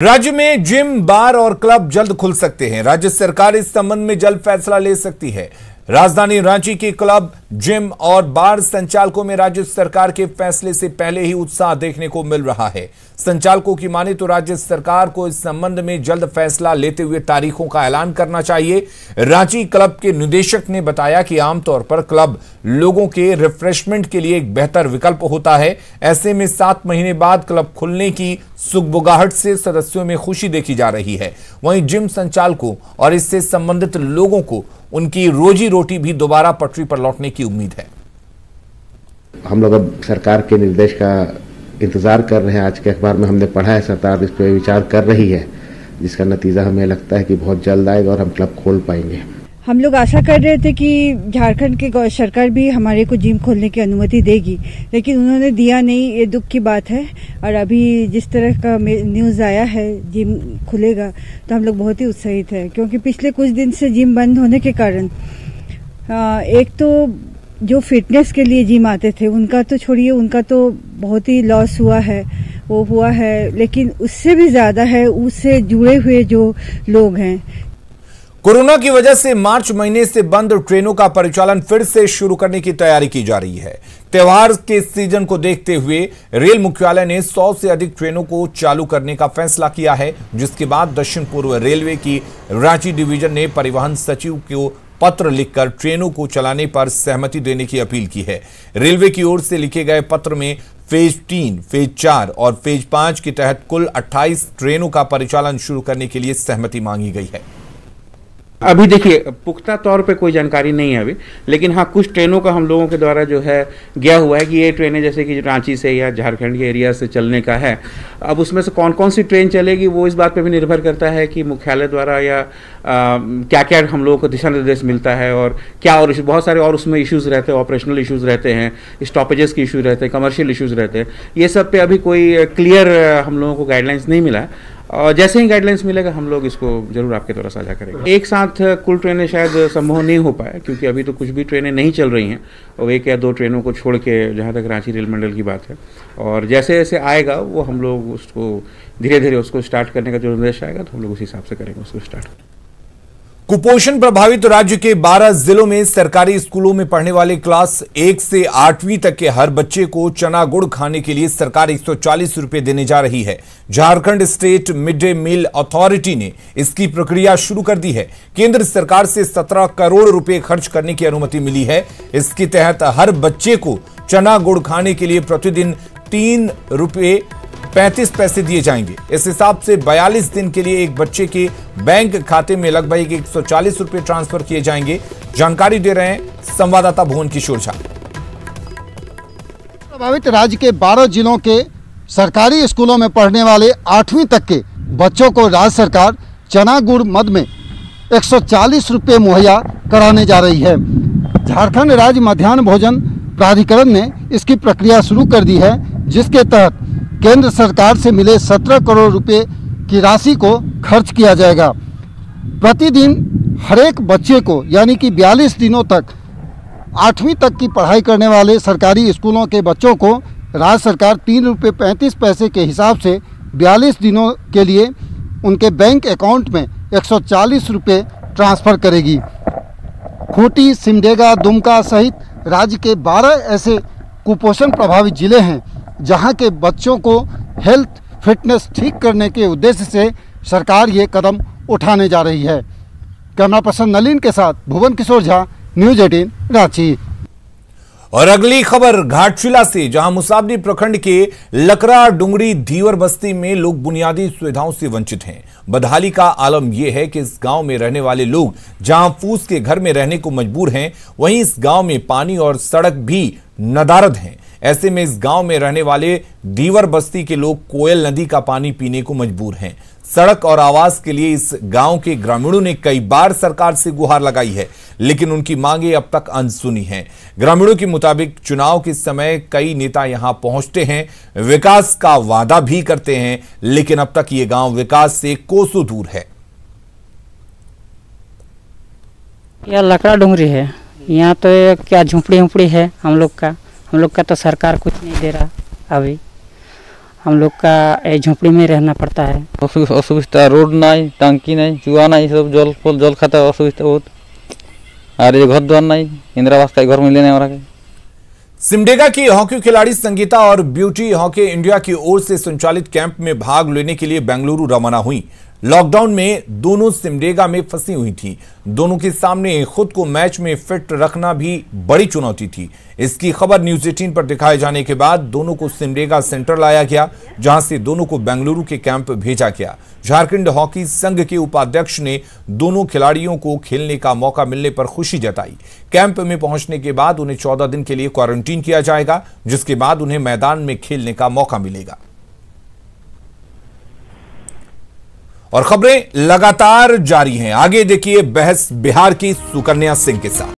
राज्य में जिम, बार और क्लब जल्द खुल सकते हैं। राज्य सरकार इस संबंध में जल्द फैसला ले सकती है। राजधानी रांची के क्लब, जिम और बार संचालकों में राज्य सरकार के फैसले से पहले ही उत्साह देखने को मिल रहा है। संचालकों की माने तो राज्य सरकार को इस संबंध में जल्द फैसला लेते हुए तारीखों का ऐलान करना चाहिए। रांची क्लब के निदेशक ने बताया कि आमतौर पर क्लब लोगों के रिफ्रेशमेंट के लिए एक बेहतर विकल्प होता है। ऐसे में 7 महीने बाद क्लब खुलने की सुगबुगाहट से सदस्यों में खुशी देखी जा रही है। वहीं जिम संचालकों और इससे संबंधित लोगों को उनकी रोजी रोटी भी दोबारा पटरी पर लौटने की उम्मीद है। हम लोग अब सरकार के निर्देश का इंतजार कर रहे हैं। आज के अखबार में हमने पढ़ा है सरकार इस पर विचार कर रही है, जिसका नतीजा हमें लगता है कि बहुत जल्द आएगा और हम क्लब खोल पाएंगे। हम लोग आशा कर रहे थे कि झारखंड की सरकार भी हमारे को जिम खोलने की अनुमति देगी, लेकिन उन्होंने दिया नहीं। ये दुख की बात है। और अभी जिस तरह का न्यूज़ आया है जिम खुलेगा तो हम लोग बहुत ही उत्साहित है, क्योंकि पिछले कुछ दिन से जिम बंद होने के कारण एक तो जो फिटनेस के लिए जिम आते थे उनका तो छोड़िए, उनका तो बहुत ही लॉस हुआ है, लेकिन उससे भी ज़्यादा है उससे जुड़े हुए जो लोग हैं। कोरोना की वजह से मार्च महीने से बंद ट्रेनों का परिचालन फिर से शुरू करने की तैयारी की जा रही है। त्योहार के सीजन को देखते हुए रेल मुख्यालय ने 100 से अधिक ट्रेनों को चालू करने का फैसला किया है, जिसके बाद दक्षिण पूर्व रेलवे की रांची डिवीजन ने परिवहन सचिव को पत्र लिखकर ट्रेनों को चलाने पर सहमति देने की अपील की है। रेलवे की ओर से लिखे गए पत्र में फेज 3, फेज 4 और फेज 5 के तहत कुल 28 ट्रेनों का परिचालन शुरू करने के लिए सहमति मांगी गई है। अभी देखिए, पुख्ता तौर पे कोई जानकारी नहीं है अभी, लेकिन हाँ कुछ ट्रेनों का हम लोगों के द्वारा जो है गया हुआ है कि ये ट्रेनें जैसे कि रांची से या झारखंड के एरिया से चलने का है। अब उसमें से कौन कौन सी ट्रेन चलेगी वो इस बात पे भी निर्भर करता है कि मुख्यालय द्वारा या क्या क्या हम लोगों को दिशा निर्देश मिलता है और क्या, और बहुत सारे और उसमें इश्यूज़ रहते हैं, ऑपरेशनल इश्यूज़ रहते हैं, स्टॉपेजेस के इशू रहते हैं, कमर्शियल इश्यूज़ रहते हैं। ये सब पे अभी कोई क्लियर हम लोगों को गाइडलाइंस नहीं मिला है, और जैसे ही गाइडलाइंस मिलेगा हम लोग इसको जरूर आपके द्वारा साझा करेंगे। एक साथ कुल ट्रेनें शायद संभव नहीं हो पाए, क्योंकि अभी तो कुछ भी ट्रेनें नहीं चल रही हैं, और 1 या 2 ट्रेनों को छोड़ के जहाँ तक रांची रेल मंडल की बात है। और जैसे जैसे आएगा वो हम लोग उसको धीरे धीरे उसको स्टार्ट करने का जो निर्देश आएगा तो हम लोग उस हिसाब से करेंगे उसको स्टार्ट। कुपोषण प्रभावित राज्य के 12 जिलों में सरकारी स्कूलों में पढ़ने वाले क्लास 1 से 8वीं तक के हर बच्चे को चना गुड़ खाने के लिए सरकार 140 रुपए देने जा रही है। Jharkhand state mid day meal authority ने इसकी प्रक्रिया शुरू कर दी है। केंद्र सरकार से 17 करोड़ रुपए खर्च करने की अनुमति मिली है। इसके तहत हर बच्चे को चना गुड़ खाने के लिए प्रतिदिन 3 रुपए 35 पैसे दिए जाएंगे। इस हिसाब से 42 दिन के लिए एक बच्चे के बैंक खाते में लगभग 140 रुपए ट्रांसफर किए जाएंगे। जानकारी दे रहे हैं संवाददाता भुवन किशोर झा। प्रभावित राज्य के 12 जिलों के सरकारी स्कूलों में पढ़ने वाले 8वीं तक के बच्चों को राज्य सरकार चना गुड़ मद में 140 रुपये मुहैया कराने जा रही है। झारखंड राज्य मध्याह्न भोजन प्राधिकरण ने इसकी प्रक्रिया शुरू कर दी है, जिसके तहत केंद्र सरकार से मिले 17 करोड़ रुपए की राशि को खर्च किया जाएगा। प्रतिदिन हर एक बच्चे को, यानी कि 42 दिनों तक 8वीं तक की पढ़ाई करने वाले सरकारी स्कूलों के बच्चों को राज्य सरकार 3 रुपये 35 पैसे के हिसाब से 42 दिनों के लिए उनके बैंक अकाउंट में 140 रुपये ट्रांसफ़र करेगी। खूंटी, सिमडेगा, दुमका सहित राज्य के 12 ऐसे कुपोषण प्रभावित जिले हैं जहां के बच्चों को हेल्थ फिटनेस ठीक करने के उद्देश्य से सरकार ये कदम उठाने जा रही है। कैमरा पर्सन नलिन के साथ भुवन किशोर झा, न्यूज़ 18 रांची। और अगली खबर घाटशिला से, जहां मुसाबनी प्रखंड के लकड़ा डुंगरी धीवर बस्ती में लोग बुनियादी सुविधाओं से वंचित हैं। बदहाली का आलम यह है कि इस गांव में रहने वाले लोग जहां फूस के घर में रहने को मजबूर हैं, वहीं इस गांव में पानी और सड़क भी नदारद हैं। ऐसे में इस गांव में रहने वाले धीवर बस्ती के लोग कोयल नदी का पानी पीने को मजबूर हैं। सड़क और आवास के लिए इस गांव के ग्रामीणों ने कई बार सरकार से गुहार लगाई है, लेकिन उनकी मांगे अब तक अनसुनी हैं। ग्रामीणों के मुताबिक चुनाव के समय कई नेता यहां पहुंचते हैं, विकास का वादा भी करते हैं, लेकिन अब तक ये गांव विकास से कोसों दूर है। यह लकड़ा डुंगरी है, यहाँ तो क्या झुंपड़ी है हम लोग का तो सरकार कुछ नहीं दे रहा अभी। हम लोग का झोपड़ी में रहना पड़ता है। असुविधा, रोड नहीं, टांकी नहीं, चुआ नहीं, सब जल खाता असुविधा बहुत। और ये घर द्वार नहीं, इंदिरा आवास का घर मिलने वाला है। सिमडेगा की हॉकी खिलाड़ी संगीता और ब्यूटी हॉकी इंडिया की ओर से संचालित कैंप में भाग लेने के लिए बेंगलुरु रवाना हुई। लॉकडाउन में दोनों सिमडेगा में फंसी हुई थी। दोनों के सामने खुद को मैच में फिट रखना भी बड़ी चुनौती थी। इसकी खबर न्यूज 18 पर दिखाए जाने के बाद दोनों को सिमडेगा सेंटर लाया गया, जहां से दोनों को बेंगलुरु के कैंप भेजा गया। झारखंड हॉकी संघ के उपाध्यक्ष ने दोनों खिलाड़ियों को खेलने का मौका मिलने पर खुशी जताई। कैंप में पहुंचने के बाद उन्हें 14 दिन के लिए क्वारंटीन किया जाएगा, जिसके बाद उन्हें मैदान में खेलने का मौका मिलेगा। और खबरें लगातार जारी हैं। आगे देखिए बहस बिहार की सुकन्या सिंह के साथ।